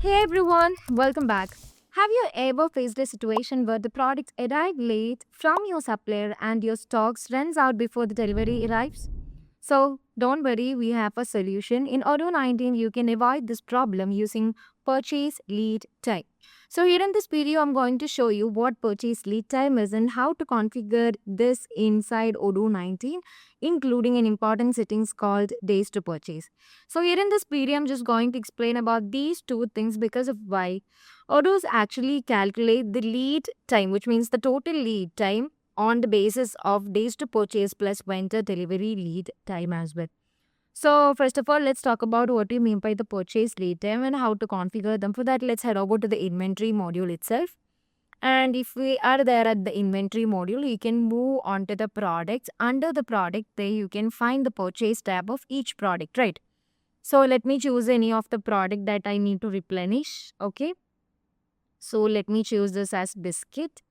Hey everyone, welcome back. Have you ever faced a situation where the product arrived late from your supplier and your stocks runs out before the delivery arrives? So don't worry, we have a solution. In Odoo 19, you can avoid this problem using purchase lead time. So here in this video, I'm going to show you what purchase lead time is and how to configure this inside Odoo 19, including an important settings called days to purchase. So here in this video, I'm just going to explain about these two things because of why Odoos actually calculate the lead time, which means the total lead time on the basis of days to purchase plus vendor delivery lead time as well. So first of all, let's talk about what we mean by the purchase lead time and how to configure them. For that, let's head over to the inventory module itself. And if we are there at the inventory module, you can move on to the products. Under the product, there you can find the purchase tab of each product, right? So let me choose any of the product that I need to replenish. Okay. So let me choose this as biscuit.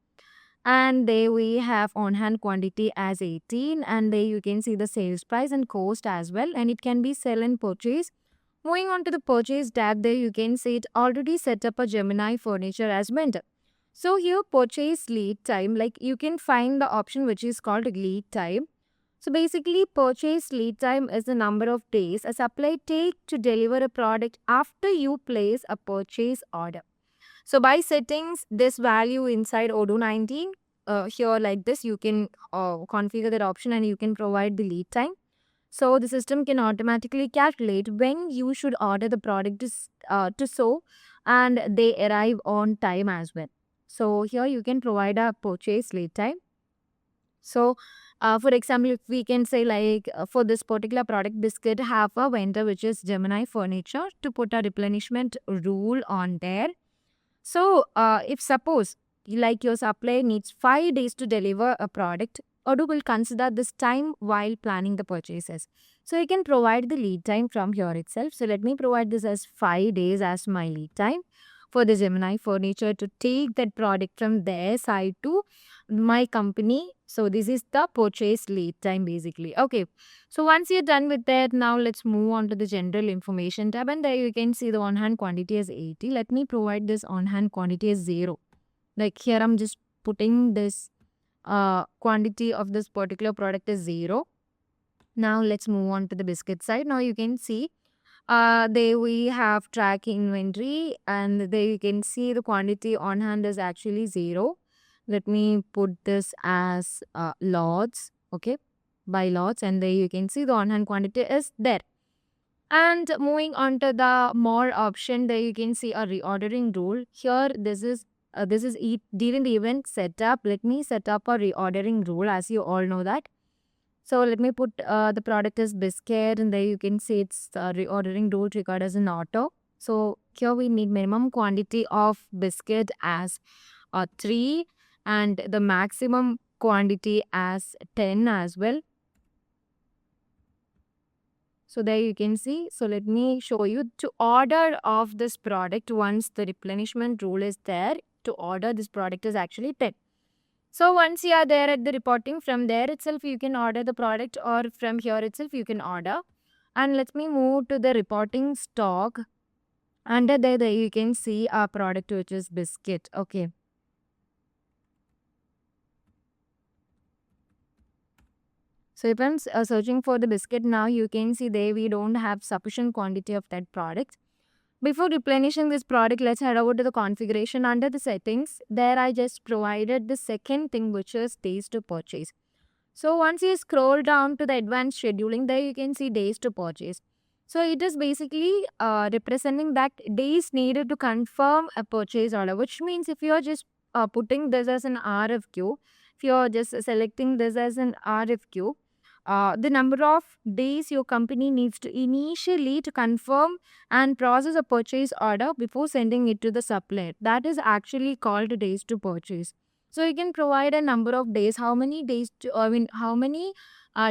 And there we have on hand quantity as 18, and there you can see the sales price and cost as well, and it can be sell and purchase. Moving on to the purchase tab, there you can see it already set up a Gemini furniture as vendor. So here purchase lead time, like you can find the option which is called lead time. So basically purchase lead time is the number of days a supplier take to deliver a product after you place a purchase order. So by settings this value inside Odoo 19, here like this, you can configure that option and you can provide the lead time. So the system can automatically calculate when you should order the product to so and they arrive on time as well. So here you can provide a purchase lead time. So for example, if we can say like for this particular product biscuit, have a vendor which is Gemini Furniture to put a replenishment rule on there. So, if suppose like your supplier needs 5 days to deliver a product, Odoo will consider this time while planning the purchases. So, you can provide the lead time from here itself. So, let me provide this as 5 days as my lead time for the Gemini Furniture to take that product from their side to my company. So, this is the purchase lead time basically. Okay. So once you're done with that, now let's move on to the general information tab, and there you can see the on-hand quantity as 80. Let me provide this on-hand quantity as 0. Like here I'm just putting this quantity of this particular product as 0. Now let's move on to the biscuit side. Now you can see there we have track inventory, and there you can see the quantity on hand is actually 0. Let me put this as lots. Okay, by lots, and there you can see the on-hand quantity is there. And moving on to the more option, there you can see a reordering rule. Here this is during the event setup. Let me set up a reordering rule, as you all know that. So let me put the product as biscuit, and there you can see it's reordering rule triggered as an auto. So here we need minimum quantity of biscuit as 3 and the maximum quantity as 10 as well. So there you can see. So let me show you to order of this product. Once the replenishment rule is there, to order this product is actually 10. So once you are there at the reporting, from there itself you can order the product, or from here itself you can order. And let me move to the reporting stock. Under there you can see our product which is biscuit. Okay. So if I'm searching for the biscuit now, you can see there we don't have sufficient quantity of that product. Before replenishing this product, let's head over to the configuration. Under the settings, there I just provided the second thing, which is days to purchase. So once you scroll down to the advanced scheduling, there you can see days to purchase. So it is basically representing that days needed to confirm a purchase order, which means if you are just putting this as an RFQ, if you are just selecting this as an RFQ, the number of days your company needs to initially to confirm and process a purchase order before sending it to the supplier. That is actually called days to purchase. So you can provide a number of days, how many days how many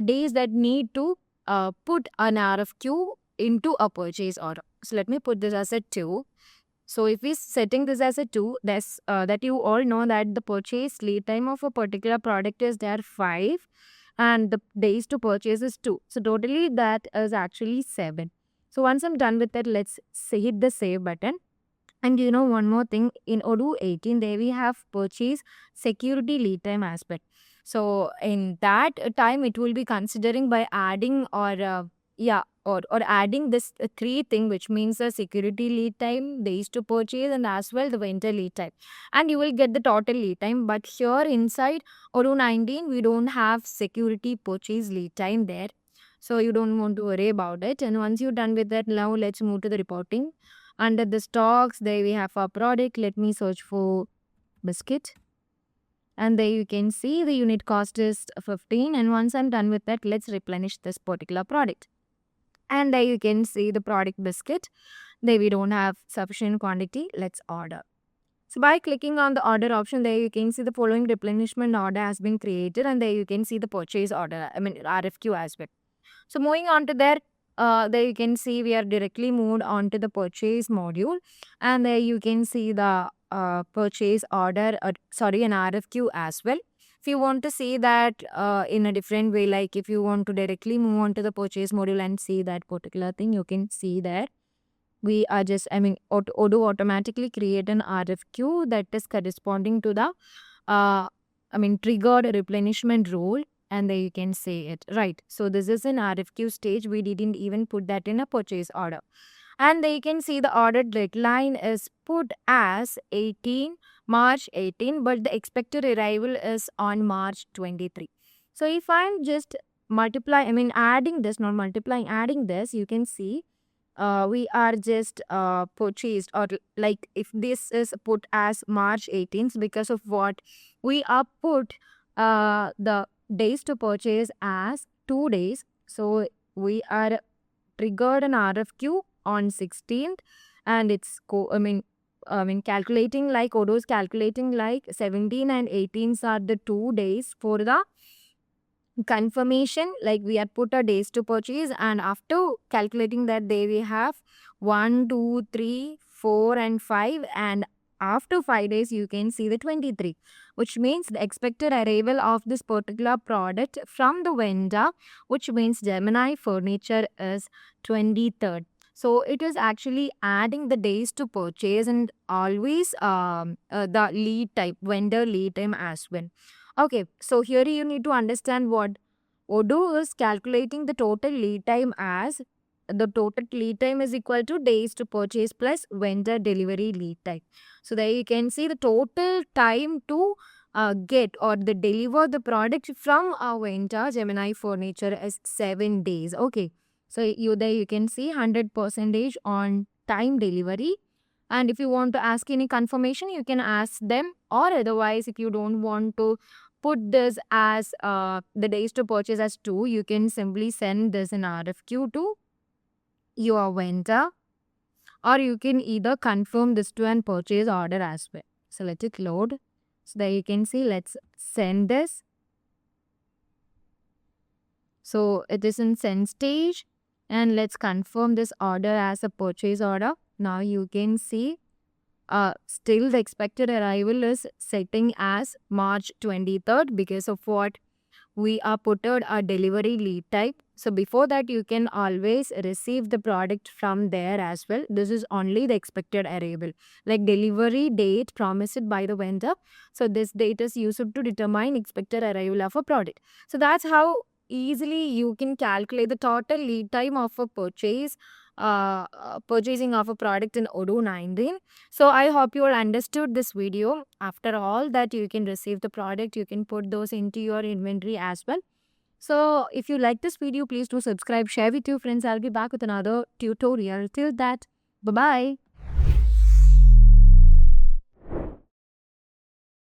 days that need to put an RFQ into a purchase order. So let me put this as a 2. So if we setting this as a 2, that's that you all know that the purchase lead time of a particular product is there 5 and the days to purchase is 2. So totally that is actually 7. So once I'm done with that, let's hit the save button. And you know, one more thing in Odoo 18, there we have purchase security lead time aspect. So in that time, it will be considering by adding or adding this three thing, which means the security lead time, days to purchase, and as well the vendor lead time, and you will get the total lead time. But here inside Odoo 19, we don't have security purchase lead time there, so you don't want to worry about it. And once you're done with that, now let's move to the reporting. Under the stocks, there we have our product. Let me search for biscuit. And there you can see the unit cost is 15. And once I'm done with that, let's replenish this particular product. And there you can see the product biscuit. There we don't have sufficient quantity. Let's order. So by clicking on the order option, there you can see the following replenishment order has been created. And there you can see the purchase order, RFQ as well. So moving on to there you can see we are directly moved on to the purchase module, and there you can see the purchase order, an RFQ as well. If you want to see that in a different way, like if you want to directly move on to the purchase module and see that particular thing, you can see that we are just, Odoo automatically create an RFQ that is corresponding to the triggered replenishment rule, and there you can say it, right? So this is an RFQ stage. We didn't even put that in a purchase order. And there you can see the order deadline is put as March 18, but the expected arrival is on March 23. So if I'm just adding this, not multiplying, adding this, you can see we are just purchased, or like if this is put as March 18th, because of what we are put the days to purchase as 2 days. So we are triggered an RFQ on 16th, and it's calculating like Odoo is calculating like 17 and 18s are the 2 days for the confirmation, like we had put our days to purchase, and after calculating that they we have 1, 2, 3, 4 and 5, and after 5 days you can see the 23, which means the expected arrival of this particular product from the vendor, which means Gemini Furniture, is 23rd. So it is actually adding the days to purchase and always the lead type, vendor lead time as well. Okay, so here you need to understand what Odoo is calculating the total lead time as the total lead time is equal to days to purchase plus vendor delivery lead time. So there you can see the total time to get or the deliver the product from our vendor Gemini Furniture is 7 days. Okay, so you can see 100% on time delivery. And if you want to ask any confirmation, you can ask them, or otherwise if you don't want to put this as the days to purchase as 2, you can simply send this in RFQ to your vendor, or you can either confirm this to an purchase order as well. So let it load. So there you can see, let's send this. So it is in send stage, and let's confirm this order as a purchase order. Now you can see still the expected arrival is setting as March 23rd because of what we are put out a delivery lead type. So before that, you can always receive the product from there as well. This is only the expected arrival, like delivery date promised by the vendor. So this date is used to determine expected arrival of a product. So that's how easily you can calculate the total lead time of a purchasing of a product in Odoo 19. So I hope you all understood this video. After all that, you can receive the product, you can put those into your inventory as well. So if you like this video, please do subscribe, share with your friends. I'll be back with another tutorial. Till that, bye-bye.